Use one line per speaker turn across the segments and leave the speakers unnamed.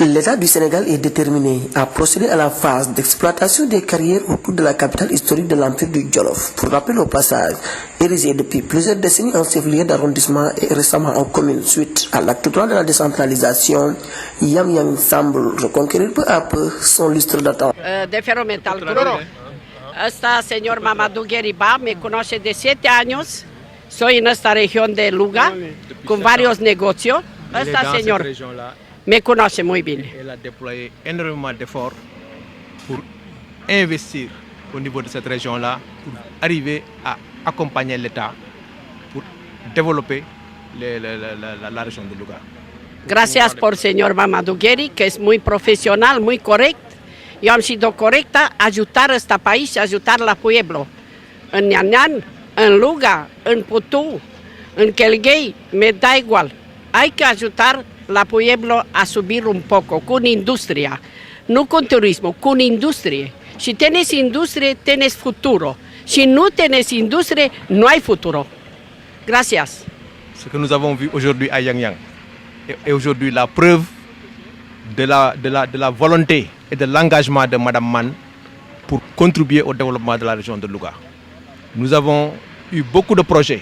L'État du Sénégal est déterminé à procéder à la phase d'exploitation des carrières autour de la capitale historique de l'Empire du Djolof. Pour rappel au passage, érigé depuis plusieurs décennies en chef-lieu d'arrondissement et récemment en commune suite à l'acte 3 de la décentralisation, Yam Yam semble reconquérir peu à peu son lustre d'attente.
De Ferrometal Group. Esta señor Mamadou Gueriba me conoce de 7 años. Soy en esta región de Luga con varios negocios. Esta señor me conoce muy bien.
Elle a déployé énormément d'efforts pour investir au niveau de cette région-là, pour arriver à accompagner l'État, pour développer la région de Louga.
Gracias por señor Mamadou Gueri, que es muy profesional, muy correcto. Yo he sido correcta ayudar a este país, ayudar al pueblo. En Ñañán, en Luga, en Putú, en Quelguey, me da igual. Hay que ayudar al pueblo a subir un poco con industria, no con turismo, con industria. Si tienes industria, tienes futuro. Si no tienes industria, no hay futuro. Gracias.
Ce que nous avons vu aujourd'hui à Yang Yang est aujourd'hui la preuve de la volonté et de l'engagement de Madame Man pour contribuer au développement de la région de Louga. Nous avons eu beaucoup de projets,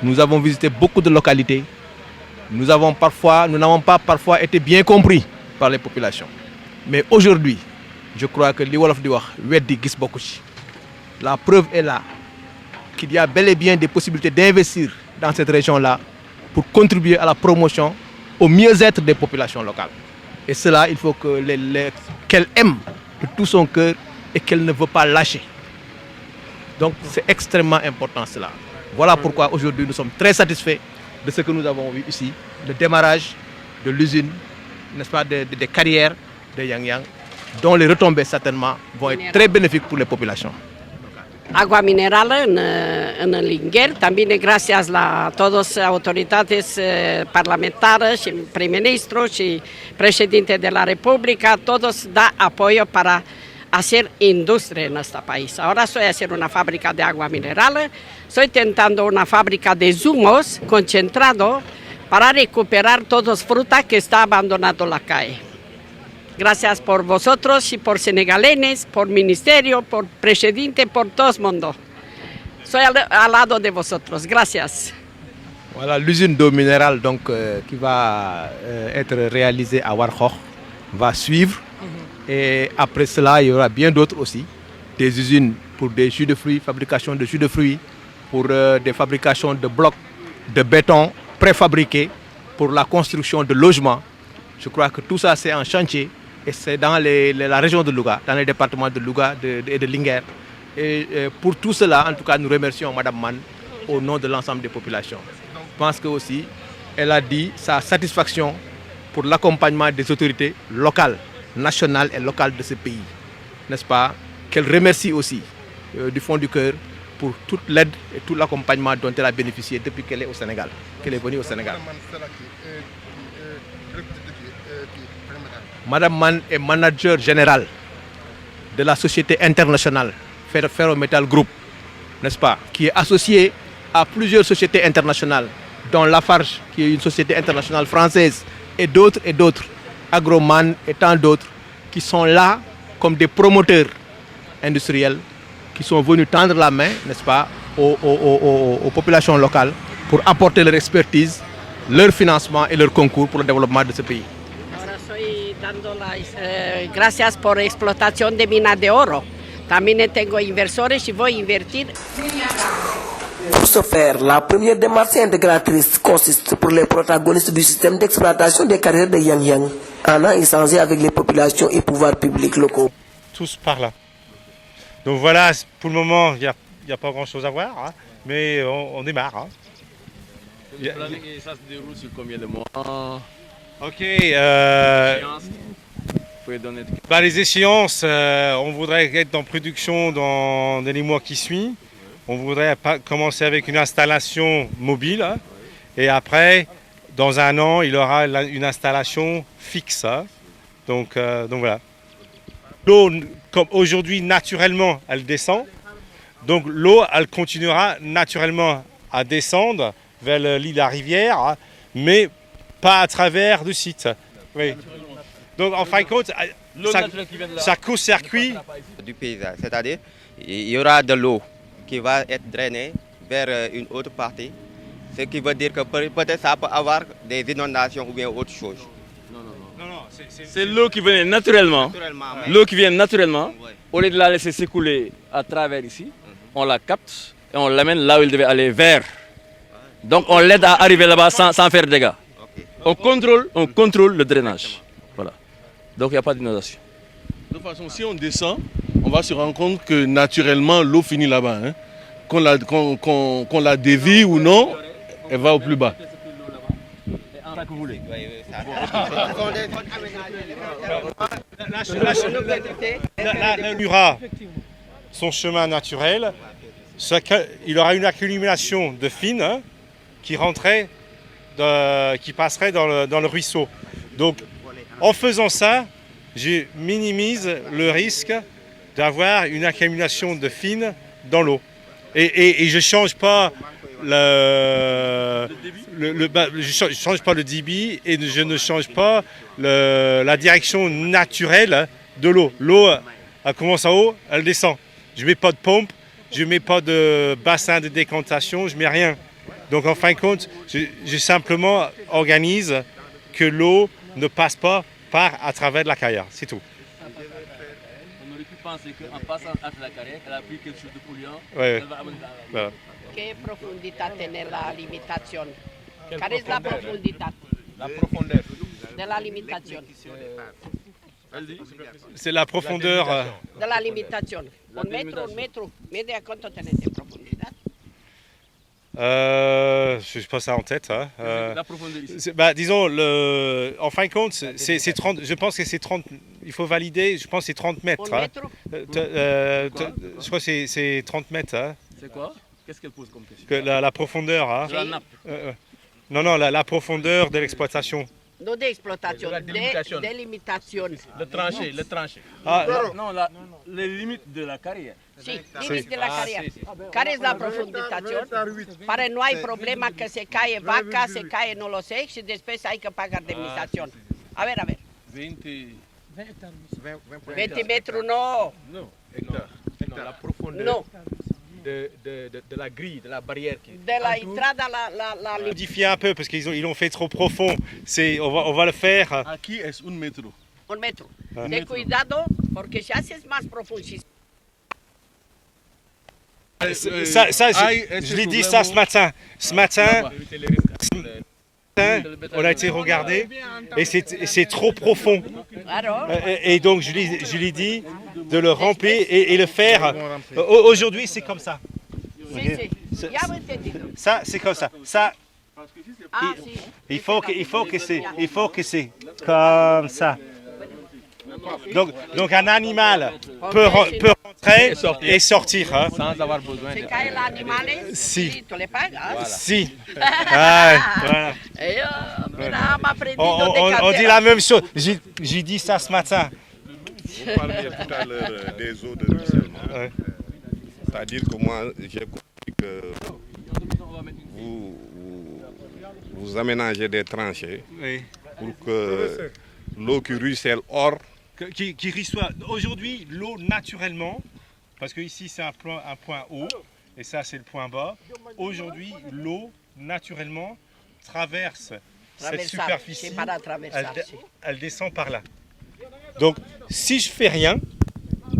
nous avons visité beaucoup de localités, nous n'avons pas parfois été bien compris par les populations. Mais aujourd'hui, je crois que li wolof di wax weddi gis bokku ci. La preuve est là qu'il y a bel et bien des possibilités d'investir dans cette région-là pour contribuer à la promotion, au mieux-être des populations locales. Et cela, il faut qu'elle aime de tout son cœur et qu'elle ne veut pas lâcher. Donc c'est extrêmement important cela. Voilà pourquoi aujourd'hui nous sommes très satisfaits de ce que nous avons vu ici, le démarrage de l'usine, n'est-ce pas, des carrières de Yang Yang, dont les retombées certainement vont être très bénéfiques pour les populations.
Agua mineral en el Linguer, también gracias a todas las autoridades parlamentarias, primer ministro y presidente de la República, todos dan apoyo para hacer industria en este país. Ahora estoy haciendo una fábrica de agua mineral, estoy tentando una fábrica de zumos concentrado para recuperar todas las frutas que está abandonando la calle. Gracias por vosotros y por senegaleses, por ministerio, por presidente, por todo el mundo. Soy al lado de vosotros. Gracias.
Voilà, l'usine d'eau minérale donc, qui va être réalisée à Warkhokh va suivre. Et après cela, il y aura bien d'autres aussi. Des usines pour des jus de fruits, fabrication de jus de fruits, pour des fabrications de blocs de béton préfabriqués, pour la construction de logements. Je crois que tout ça, c'est en chantier. Et c'est dans la région de Louga, dans les départements de Louga et de Linguer. Et pour tout cela, en tout cas, nous remercions Madame Man au nom de l'ensemble des populations. Je pense que aussi, elle a dit sa satisfaction pour l'accompagnement des autorités locales, nationales et locales de ce pays. N'est-ce pas? Qu'elle remercie aussi du fond du cœur pour toute l'aide et tout l'accompagnement dont elle a bénéficié depuis qu'elle est au Sénégal, qu'elle est venue au Sénégal. Madame Man est manager général de la société internationale Ferrometal Group, n'est-ce pas, qui est associée à plusieurs sociétés internationales, dont Lafarge, qui est une société internationale française, et d'autres, Agroman et tant d'autres, qui sont là comme des promoteurs industriels, qui sont venus tendre la main, n'est-ce pas, aux populations locales pour apporter leur expertise, leur financement et leur concours pour le développement de ce pays.
Gracias por explotación de minas de oro. También tengo inversores y voy a invertir.
Pour ce faire, la première démarche intégratrice consiste pour les protagonistes du système d'exploitation des carrières de Yang Yang en a échangé avec les populations et pouvoirs publics locaux.
Tous par là. Donc voilà, pour le moment, il n'y a pas grand-chose à voir, hein, mais on démarre. Hein.
Ça se déroule sur combien de mois?
Ok. Les échéances, on voudrait être en production dans les mois qui suivent. On voudrait commencer avec une installation mobile. Hein, et après, dans un an, il y aura une installation fixe. Hein. Donc voilà. L'eau, comme aujourd'hui, naturellement, elle descend. Donc l'eau, elle continuera naturellement à descendre vers la rivière, hein, mais pas à travers le site. Oui. Donc en fin de compte, ça court-circuit
du paysage. C'est-à-dire, il y aura de l'eau qui va être drainée vers une autre partie. Ce qui veut dire que peut-être ça peut avoir des inondations ou bien autre chose.
C'est l'eau qui vient naturellement. L'eau qui vient naturellement, au lieu de la laisser s'écouler à travers ici, on la capte et on l'amène là où il devait aller, vers. Donc on l'aide à arriver là-bas sans faire de dégâts. On contrôle le drainage. Voilà. Donc il n'y a pas d'inondation.
De toute façon, si on descend, on va se rendre compte que naturellement l'eau finit là-bas. Hein. Qu'on la dévie ou non, elle va au plus bas.
La Mura, son chemin naturel, il aura une accumulation de fines qui passerait dans le ruisseau. Donc en faisant ça, je minimise le risque d'avoir une accumulation de fines dans l'eau. Et je ne change pas je change pas le débit et je ne change pas la direction naturelle de l'eau. L'eau, elle commence en haut, elle descend. Je ne mets pas de pompe, je ne mets pas de bassin de décantation, je ne mets rien. Donc en fin de compte, je simplement organise que l'eau ne passe pas à travers de la carrière, c'est tout.
On aurait pu penser qu'en passant à la carrière, elle a pris quelque chose de polluant.
Ouais.
Elle va amener
Voilà.
Che profondità tiene la limitazione? Qual è la profondità
La profondeur.
della limitazione?
C'est la profondeur.
Della limitazione. Un metro. Media quanto tenete profondità?
Je n'ai pas ça en tête. Hein.
la profondeur ici.
Disons, en fin de compte, c'est 30, je pense que c'est 30, il faut valider, je pense que c'est 30 mètres.
Un
Hein.
metro?
Je crois que c'est 30 mètres. Hein.
C'est quoi? Qu'est-ce qu'elle pose comme question?
Que la profondeur. Hein.
La nappe.
Non, la profondeur de l'exploitation.
Non di esplotazione,
La delimitazione.
delimitazione.
Le tranché.
Ah,
Non, les limites de la carrière.
Sì, limiti della carriera. Qual è la profonditazione? Pare non hai problema che se cae vaca, se cae non lo sai, și después hai că pagar indemnizazione. A ver.
20
20 metri no.
Non, hectare. La profondeur
No.
de la grille, de la barrière.
Della entrada la
modifier un peu parce qu'ils l'ont fait trop profond. On va le faire.
Aquí es un metro.
un metro. Ten cuidado porque si haces más profundo.
Je l'ai dit ça ce matin. Ce matin, on a été regardé et c'est trop profond. Et donc je lui ai dit de le remplir et le faire. Aujourd'hui c'est comme ça. Ça c'est comme ça. Ça, il faut que c'est comme ça. Donc un animal peut rentrer et sortir. Hein.
Sans avoir besoin de...
Si. Tu le pagas?
Si. Voilà. On dit la même chose. J'ai dit ça ce matin.
Vous parliez tout à l'heure des eaux de ruissellement. Ouais. C'est-à-dire que moi, j'ai compris que vous aménagez des tranchées pour que l'eau qui ruisselle hors...
Qui reçoit aujourd'hui l'eau naturellement, parce que ici c'est un point haut et ça c'est le point bas. Aujourd'hui, l'eau naturellement traverse cette superficie, elle descend par là. Donc si je fais rien,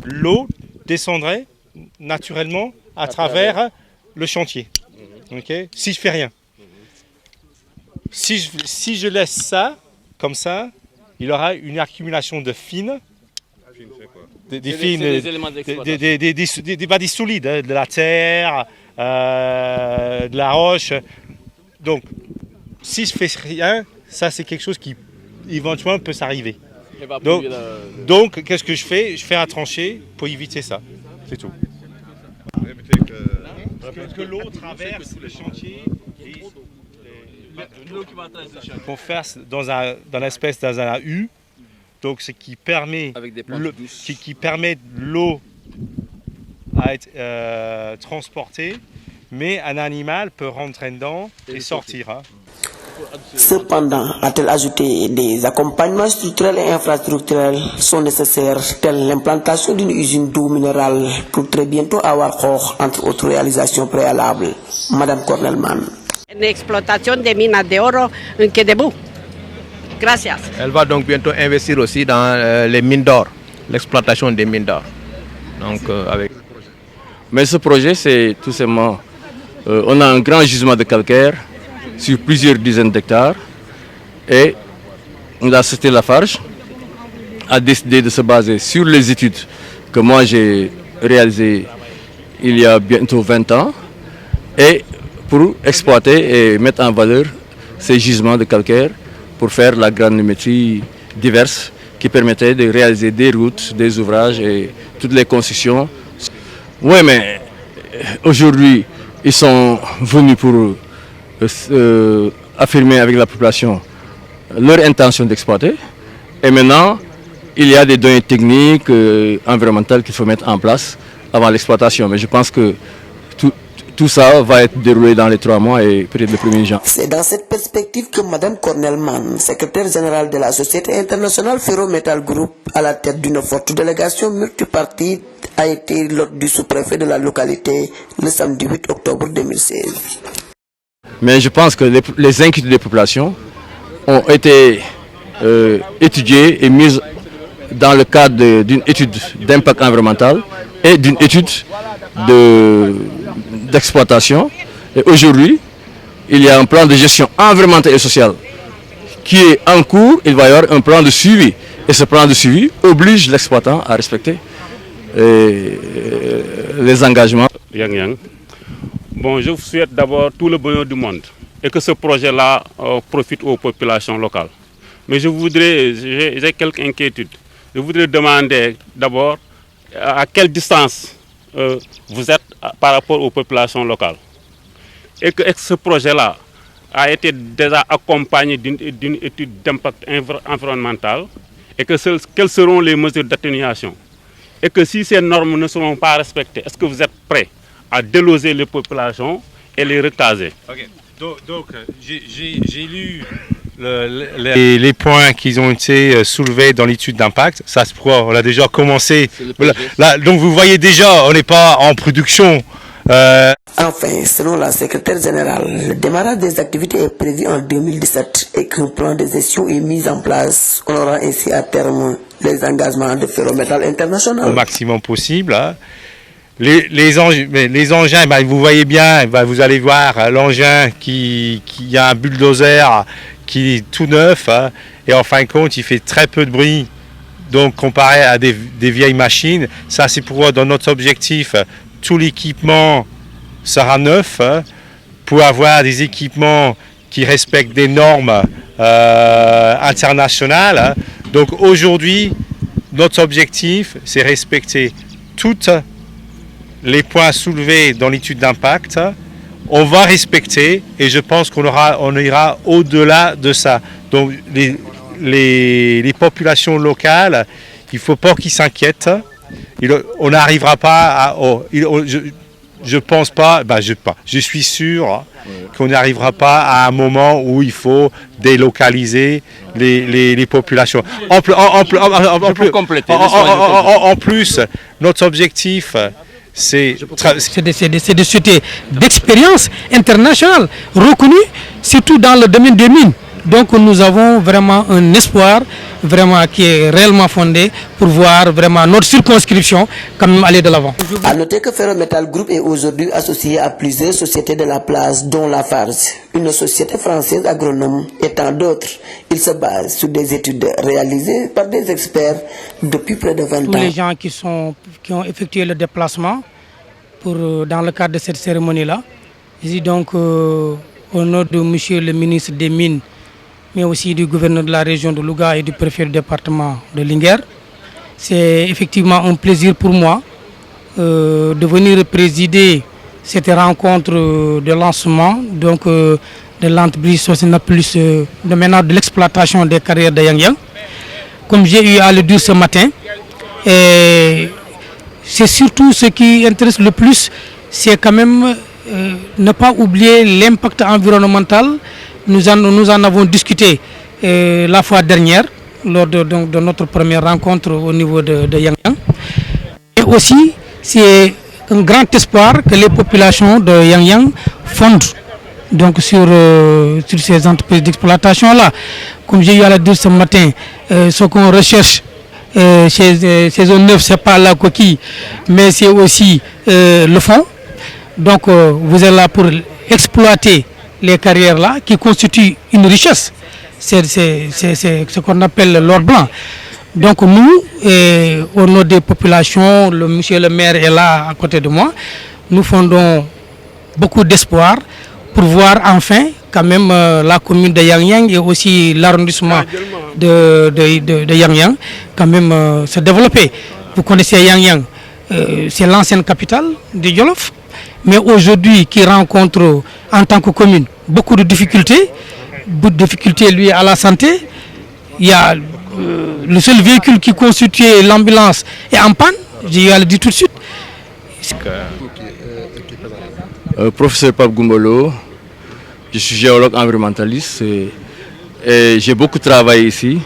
l'eau descendrait naturellement à travers le chantier. Okay? Si je fais rien. Si je laisse ça comme ça, il y aura une accumulation de fines, des fines, des solides, hein, de la terre, de la roche. Donc, si je fais rien, ça c'est quelque chose qui éventuellement peut s'arriver. Donc, qu'est-ce que je fais? Je fais un tranché pour éviter ça. C'est tout. Que l'eau traverse le chantier. Qu'on fasse dans un U, donc ce qui permet l'eau à être transportée, mais un animal peut rentrer dedans et sortir. Hein.
Cependant, a-t-elle ajouté, des accompagnements structurels et infrastructurels sont nécessaires, tels l'implantation d'une usine d'eau minérale pour très bientôt avoir entre autres réalisations préalables. Madame Cornelman.
Une exploitation des mines de oro en Kédébou. Gracias.
Elle va donc bientôt investir aussi dans les mines d'or, l'exploitation des mines d'or. Donc,
Mais ce projet, c'est tout simplement, on a un grand gisement de calcaire sur plusieurs dizaines d'hectares et la société Lafarge a décidé de se baser sur les études que moi j'ai réalisées il y a bientôt 20 ans et pour exploiter et mettre en valeur ces gisements de calcaire pour faire la granulométrie diverse qui permettait de réaliser des routes, des ouvrages et toutes les constructions. Oui, mais aujourd'hui, ils sont venus pour affirmer avec la population leur intention d'exploiter. Et maintenant, il y a des données techniques, environnementales qu'il faut mettre en place avant l'exploitation. Mais je pense que tout ça va être déroulé dans les 3 mois et peut-être le 1er janvier.
C'est dans cette perspective que Mme Cornelman, secrétaire générale de la Société internationale Ferrometal Group, à la tête d'une forte délégation multipartite, a été l'hôte du sous-préfet de la localité le samedi 8 octobre 2016.
Mais je pense que les inquiétudes des populations ont été étudiées et mises dans le cadre d'une étude d'impact environnemental et d'une étude d'exploitation. Et aujourd'hui, il y a un plan de gestion environnementale et sociale qui est en cours. Il va y avoir un plan de suivi. Et ce plan de suivi oblige l'exploitant à respecter les engagements.
Yang Yang. Bon, je vous souhaite d'abord tout le bonheur du monde et que ce projet-là profite aux populations locales. Mais j'ai quelques inquiétudes. Je voudrais demander d'abord à quelle distance vous êtes par rapport aux populations locales. Et que ce projet-là a été déjà accompagné d'une étude d'impact environnemental et que quelles seront les mesures d'atténuation. Et que si ces normes ne seront pas respectées, est-ce que vous êtes prêts à déloger les populations et les recaser?
Okay. Donc j'ai lu les points qui ont été soulevés dans l'étude d'impact. Ça, c'est pourquoi on a déjà commencé. Là, donc vous voyez déjà, on n'est pas en production.
Enfin, selon la secrétaire générale, le démarrage des activités est prévu en 2017 et qu'un plan de gestion est mis en place. On aura ainsi à terme les engagements de Ferrometal International.
Au maximum possible. Hein. Les engins, ben, vous voyez bien, ben, vous allez voir l'engin qui a un bulldozer qui est tout neuf, hein, et en fin de compte, il fait très peu de bruit. Donc, comparé à des vieilles machines, ça c'est pourquoi dans notre objectif, tout l'équipement sera neuf, hein, pour avoir des équipements qui respectent des normes internationales. Hein. Donc aujourd'hui, notre objectif, c'est respecter toutes les points soulevés dans l'étude d'impact. On va respecter et je pense qu'on ira au-delà de ça. Donc les populations locales, il ne faut pas qu'ils s'inquiètent. On n'arrivera pas à... je pense pas, je suis sûr qu'on n'arrivera pas à un moment où il faut délocaliser les populations. En plus, notre objectif, c'est
des sociétés d'expérience internationale reconnues, surtout dans le domaine des mines. Donc nous avons vraiment un espoir vraiment qui est réellement fondé pour voir vraiment notre circonscription quand même aller de l'avant.
À noter que Ferrometal Group est aujourd'hui associé à plusieurs sociétés de la place, dont Lafarge, une société française agronome et tant d'autres. Il se base sur des études réalisées par des experts depuis près de 20 ans.
Tous les gens qui ont effectué le déplacement dans le cadre de cette cérémonie-là, je dis donc au nom de monsieur le ministre des Mines, mais aussi du gouverneur de la région de Louga et du préfet du département de Linguère. C'est effectivement un plaisir pour moi de venir présider cette rencontre de lancement donc, de l'entreprise Sosena Plus de l'exploitation des carrières de Yang Yang. Comme j'ai eu à le dire ce matin, c'est surtout ce qui intéresse le plus, c'est quand même ne pas oublier l'impact environnemental, Nous en avons discuté la fois dernière, lors de notre première rencontre au niveau de Yang Yang. Et aussi, c'est un grand espoir que les populations de Yang Yang fondent donc sur ces entreprises d'exploitation-là. Comme j'ai eu à le dire ce matin, ce qu'on recherche chez Zone 9, ce n'est pas la coquille, mais c'est aussi le fond. Donc vous êtes là pour exploiter les carrières-là qui constituent une richesse. C'est ce qu'on appelle l'or blanc. Donc nous, au nom des populations, monsieur le maire est là à côté de moi, nous fondons beaucoup d'espoir pour voir enfin quand même la commune de Yang Yang et aussi l'arrondissement de Yang Yang quand même se développer. Vous connaissez Yang Yang, c'est l'ancienne capitale de Jolof, mais aujourd'hui qui rencontre en tant que commune beaucoup de difficultés liées à la santé. Il y a le seul véhicule qui constituait l'ambulance est en panne, je vais le dire tout de suite.
Professeur Pape Goumbolo, je suis géologue environnementaliste et j'ai beaucoup travaillé ici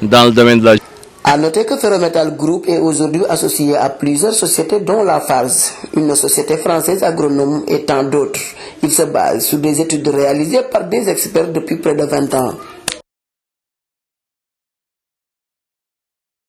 dans le domaine de la...
À noter que Ferrometal Group est aujourd'hui associé à plusieurs sociétés dont la FARS, une société française agronome et tant d'autres. Il se base sur des études réalisées par des experts depuis près de 20 ans.